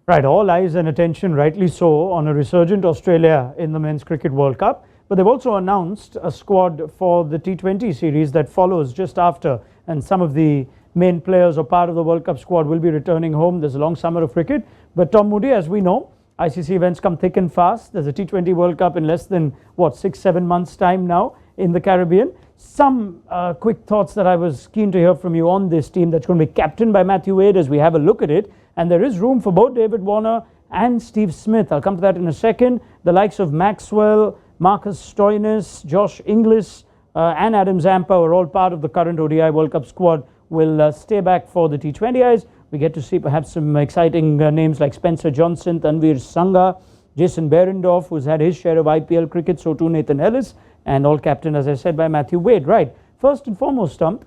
Right, all eyes and attention, rightly so, on a resurgent Australia in the Men's Cricket World Cup. But they've also announced a squad for the T20 series that follows just after. And some of the main players or part of the World Cup squad will be returning home. There's a long summer of cricket. But Tom Moody, as we know, ICC events come thick and fast. There's a T20 World Cup in less than, 6-7 months' time now in the Caribbean. Some quick thoughts that I was keen to hear from you on this team that's going to be captained by Matthew Wade as we have a look at it. And there is room for both David Warner and Steve Smith. I'll come to that in a second. The likes of Maxwell, Marcus Stoinis, Josh Inglis and Adam Zampa are all part of the current ODI World Cup squad. Will stay back for the T20Is. We get to see perhaps some exciting names like Spencer Johnson, Tanveer Sangha, Jason Behrendorff, who's had his share of IPL cricket, so too Nathan Ellis, and all captained, as I said, by Matthew Wade. Right. First and foremost, Tom,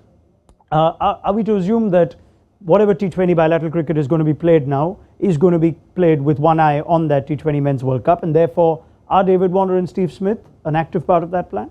are we to assume that whatever T20 bilateral cricket is going to be played now is going to be played with one eye on that T20 Men's World Cup, and therefore are David Warner and Steve Smith an active part of that plan?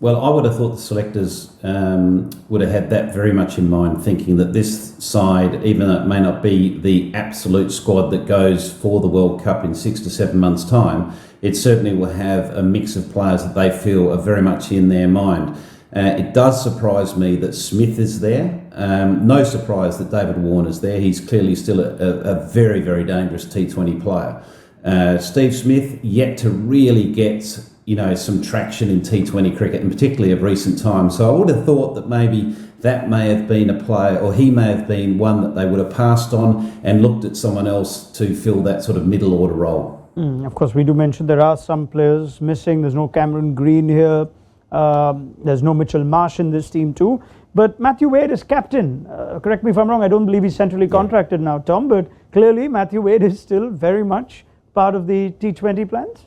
Well, I would have thought the selectors would have had that very much in mind, thinking that this side, even though it may not be the absolute squad that goes for the World Cup in 6 to 7 months' time, it certainly will have a mix of players that they feel are very much in their mind. It does surprise me that Smith is there. No surprise that David Warner's there. He's clearly still a very, very dangerous T20 player. Steve Smith yet to really get some traction in T20 cricket, and particularly of recent times. So I would have thought that maybe that may have been a player, or he may have been one that they would have passed on and looked at someone else to fill that sort of middle order role. Of course, we do mention there are some players missing. There's no Cameron Green here. There's no Mitchell Marsh in this team too. But Matthew Wade is captain. Correct me if I'm wrong. I don't believe he's centrally contracted now, Tom. But clearly Matthew Wade is still very much part of the T20 plans.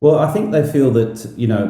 Well, I think they feel that,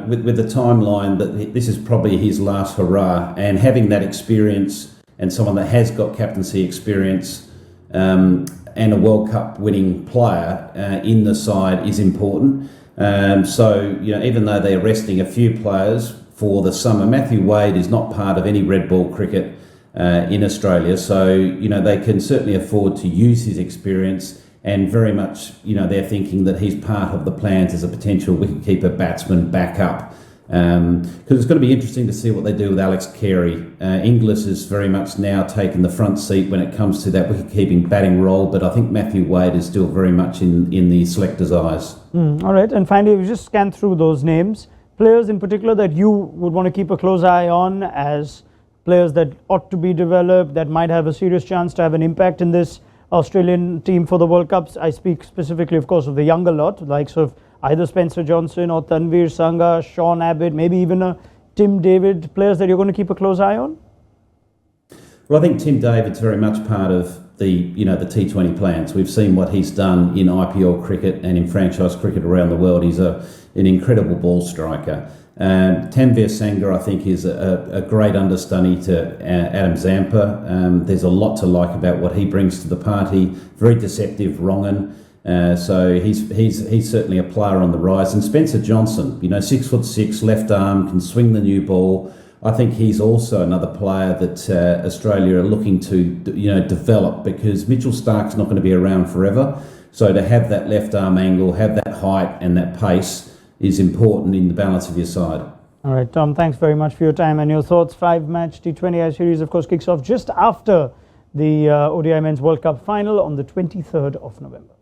with the timeline, that this is probably his last hurrah, and having that experience and someone that has got captaincy experience and a World Cup winning player in the side is important. So, even though they're resting a few players for the summer, Matthew Wade is not part of any red ball cricket in Australia. So, they can certainly afford to use his experience. And very much, they're thinking that he's part of the plans as a potential wicketkeeper batsman backup. Because it's going to be interesting to see what they do with Alex Carey. Inglis is very much now taken the front seat when it comes to that wicket-keeping batting role, but I think Matthew Wade is still very much in the selectors' eyes. All right, and finally, we just scan through those names. Players in particular that you would want to keep a close eye on as players that ought to be developed, that might have a serious chance to have an impact in this Australian team for the World Cups. I speak specifically, of course, of the younger lot, the likes of either Spencer Johnson or Tanveer Sangha, Sean Abbott, maybe even a Tim David, players that you're going to keep a close eye on? Well, I think Tim David's very much part of the T20 plans. We've seen what he's done in IPL cricket and in franchise cricket around the world. He's an incredible ball striker. Tanveer Sangha, I think, is a great understudy to Adam Zampa. There's a lot to like about what he brings to the party. Very deceptive, wrong-un. So he's certainly a player on the rise. And Spencer Johnson, 6'6", left arm, can swing the new ball. I think he's also another player that Australia are looking to develop, because Mitchell Starc's not going to be around forever. So to have that left arm angle, have that height and that pace is important in the balance of your side. All right, Tom, thanks very much for your time and your thoughts. 5-match T20I series, of course, kicks off just after the ODI Men's World Cup final on the 23rd of November.